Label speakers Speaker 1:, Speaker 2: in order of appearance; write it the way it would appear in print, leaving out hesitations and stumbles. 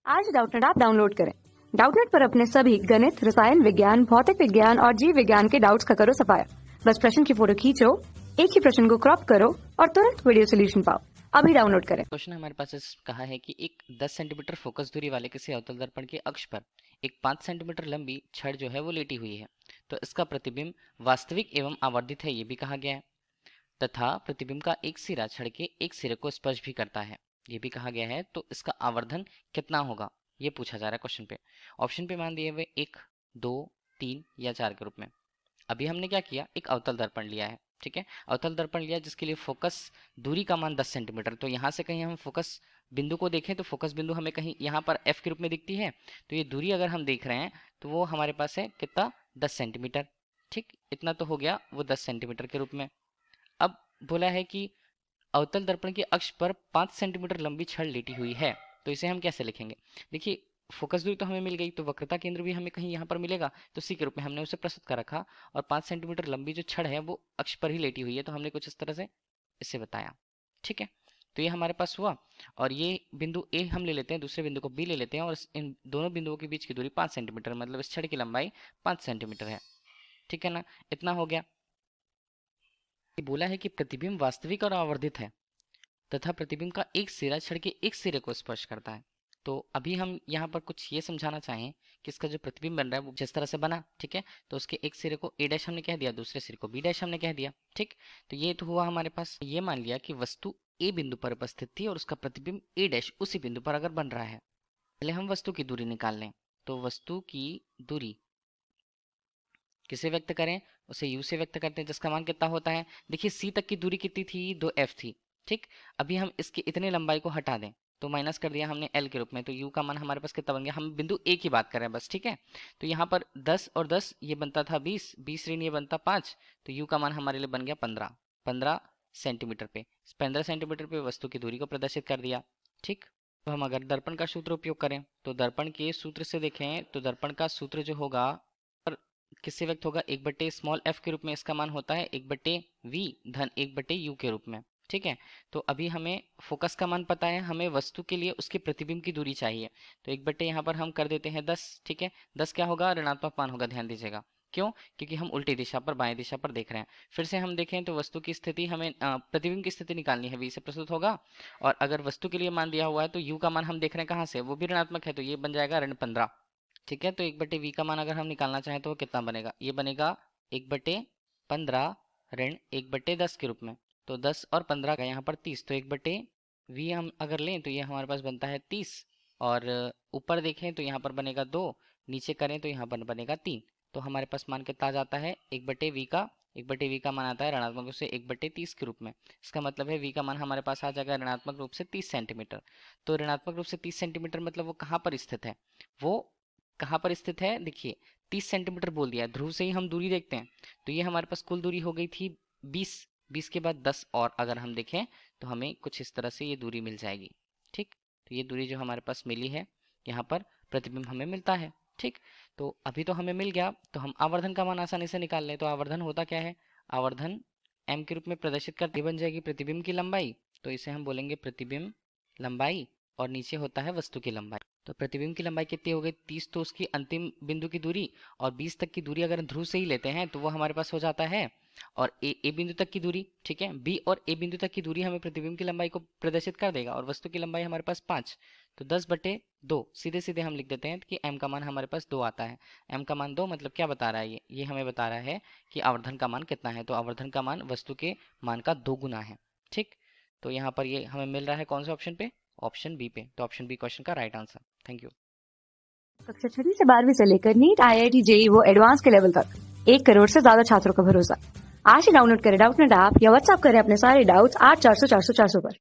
Speaker 1: आज Doubtnut app download करें। Doubtnut पर अपने सभी गणित, रसायन विज्ञान, भौतिक विज्ञान और जीव विज्ञान के डाउट्स का करो सफाया। बस प्रश्न की फोटो खींचो, एक ही प्रश्न को क्रॉप करो और तुरंत वीडियो सोल्यूशन पाओ। अभी डाउनलोड करें।
Speaker 2: क्वेश्चन हमारे पास कहा है कि एक 10 सेंटीमीटर फोकस दूरी वाले किसी अवतल दर्पण के अक्ष पर एक 5 सेंटीमीटर लंबी छड़ जो है वो लेटी हुई है, तो इसका प्रतिबिंब वास्तविक एवं आवर्धित है, ये भी कहा गया है। तथा प्रतिबिंब का एक सिरा छड़ के एक सिरे को स्पर्श भी करता है, ये भी कहा गया है। तो इसका आवर्धन कितना होगा, ये पूछा जा रहा है क्वेश्चन पे। ऑप्शन पे मान दिए हुए 1, 2, 3 या 4 के रूप में। अभी हमने क्या किया, एक अवतल दर्पण लिया है, ठीक है। अवतल दर्पण लिया जिसके लिए फोकस दूरी का मान 10 सेंटीमीटर। तो यहाँ से कहीं हम फोकस बिंदु को देखें तो फोकस बिंदु हमें कहीं यहाँ पर एफ के रूप में दिखती है, तो ये दूरी अगर हम देख रहे हैं तो वो हमारे पास है कितना, 10 सेंटीमीटर। ठीक, इतना तो हो गया वो 10 सेंटीमीटर के रूप में। अब बोला है कि अवतल दर्पण के अक्ष पर 5 सेंटीमीटर लंबी छड़ लेटी हुई है, तो इसे हम कैसे लिखेंगे। देखिए, फोकस दूरी तो हमें मिल गई, तो वक्रता केंद्र भी हमें कहीं यहाँ पर मिलेगा, तो सी के रूप में हमने उसे प्रस्तुत कर रखा। और 5 सेंटीमीटर लंबी जो छड़ है वो अक्ष पर ही लेटी हुई है, तो हमने कुछ इस तरह से इसे बताया, ठीक है। तो ये हमारे पास हुआ, और ये बिंदु ए हम ले लेते हैं, दूसरे बिंदु को बी ले लेते हैं, और इन दोनों बिंदुओं के बीच की दूरी 5 सेंटीमीटर, मतलब इस छड़ की लंबाई 5 सेंटीमीटर है, ठीक है ना। इतना हो गया। बोला है कि प्रतिबिंब वास्तविक और आवर्धित है तथा प्रतिबिंब का एक सिरा छड़ के एक सिरे को स्पर्श करता है। तो अभी हम यहाँ पर कुछ ये समझाना चाहें कि इसका जो प्रतिबिंब बन रहा है वो जिस तरह से बना, ठीक है। तो उसके एक सिरे को ए डैश हमने कह दिया, दूसरे सिरे को बी डैश हमने कह दिया, ठीक। तो ये तो हुआ हमारे पास। ये मान लिया कि वस्तु ए बिंदु पर उपस्थित थी और उसका प्रतिबिंब ए डैश उसी बिंदु पर अगर बन रहा है। पहले हम वस्तु की दूरी निकाल लें। तो वस्तु की दूरी किसे व्यक्त करें, उसे u से व्यक्त करते हैं, जिसका मान कितना होता है। देखिए, c तक की दूरी कितनी थी, 2f थी, ठीक। अभी हम इसकी इतने लंबाई को हटा दें तो माइनस कर दिया हमने l के रूप में, तो u का मान हमारे पास कितना बन गया। हम बिंदु a की बात कर रहे हैं बस, ठीक है। तो यहाँ पर 10 और 10 ये बनता था 20, 20 ऋण ये बनता 5, तो u का मान हमारे लिए बन गया 15 सेंटीमीटर पे। 15 सेंटीमीटर पे वस्तु की दूरी को प्रदर्शित कर दिया, ठीक। तो हम अगर दर्पण का सूत्र उपयोग करें तो दर्पण के सूत्र से देखें तो दर्पण का सूत्र जो होगा किससे व्यक्त होगा, 1 स्मॉल f के रूप में। इसका मान होता है 1/v धन 1/u के रूप में, ठीक है। तो अभी हमें फोकस का मान पता है, हमें वस्तु के लिए उसके प्रतिबिंब की दूरी चाहिए। तो 1/ यहाँ पर हम कर देते हैं 10, ठीक है। 10 क्या होगा, ऋणात्मक मान होगा, ध्यान दीजिएगा। क्यों, क्योंकि हम उल्टी दिशा पर, बाएं दिशा पर देख रहे हैं। फिर से हम देखें तो वस्तु की स्थिति हमें प्रतिबिंब की स्थिति निकालनी है, v से प्रस्तुत होगा। और अगर वस्तु के लिए मान दिया हुआ है तो u का मान हम देख रहे हैं कहाँ से, वो भी ऋणात्मक है, तो ये बन जाएगा ऋण 15, ठीक है। तो 1/v का मान अगर हम निकालना चाहें तो वो कितना बनेगा, ये बनेगा 1/15 ऋण 1/10 के रूप में। तो 10 और 15 का यहाँ पर 30, तो 1/v हम अगर लें तो ये हमारे पास बनता है 30। और ऊपर देखें तो यहाँ पर बनेगा 2, नीचे करें तो यहाँ पर बनेगा 3। तो हमारे पास मान कितना आ जाता है, 1/v का मान आता है ऋणात्मक रूप से 1/30 के रूप में। इसका मतलब है v का मान हमारे पास आ जाएगा ऋणात्मक रूप से 30 सेंटीमीटर। तो ऋणात्मक रूप से 30 सेंटीमीटर मतलब वो कहाँ पर स्थित है, वो कहाँ पर स्थित है, देखिए 30 सेंटीमीटर बोल दिया, ध्रुव से ही हम दूरी देखते हैं। तो ये हमारे पास कुल दूरी हो गई थी 20, 20 के बाद 10 और अगर हम देखें तो हमें कुछ इस तरह से ये दूरी मिल जाएगी, ठीक। तो ये दूरी जो हमारे पास मिली है, यहाँ पर प्रतिबिंब हमें मिलता है, ठीक। तो अभी तो हमें मिल गया, तो हम आवर्धन का मान आसानी से निकाल लें। तो आवर्धन होता क्या है, आवर्धन m के रूप में प्रदर्शित करते बन जाएगी प्रतिबिंब की लंबाई, तो इसे हम बोलेंगे प्रतिबिंब लंबाई, और नीचे होता है वस्तु की लंबाई। तो प्रतिबिंब की लंबाई कितनी हो गई, 30 तो उसकी अंतिम बिंदु की दूरी, और 20 तक की दूरी अगर ध्रुव से ही लेते हैं तो वो हमारे पास हो जाता है। और ए बिंदु तक की दूरी, ठीक है, बी और ए बिंदु तक की दूरी हमें प्रतिबिंब की लंबाई को प्रदर्शित कर देगा। और वस्तु की लंबाई हमारे पास 5, तो 10/2 सीधे सीधे हम लिख देते हैं कि m का मान हमारे पास 2 आता है। m का मान 2 मतलब क्या बता रहा है, ये हमें बता रहा है कि आवर्धन का मान कितना है। तो आवर्धन का मान वस्तु के मान का 2 गुना है, ठीक। तो यहाँ पर ये हमें मिल रहा है कौन से ऑप्शन पे, ऑप्शन बी पे। तो ऑप्शन बी क्वेश्चन का राइट आंसर। Thank you.
Speaker 1: कक्षा 6 से 12वीं से लेकर नीट, IIT, JEE वो एडवांस के लेवल तक 1 करोड़ से ज्यादा छात्रों का भरोसा। आज ही डाउनलोड करें डाउटनेट ऐप या व्हाट्सएप करें अपने सारे डाउट्स 8400 400 400 पर।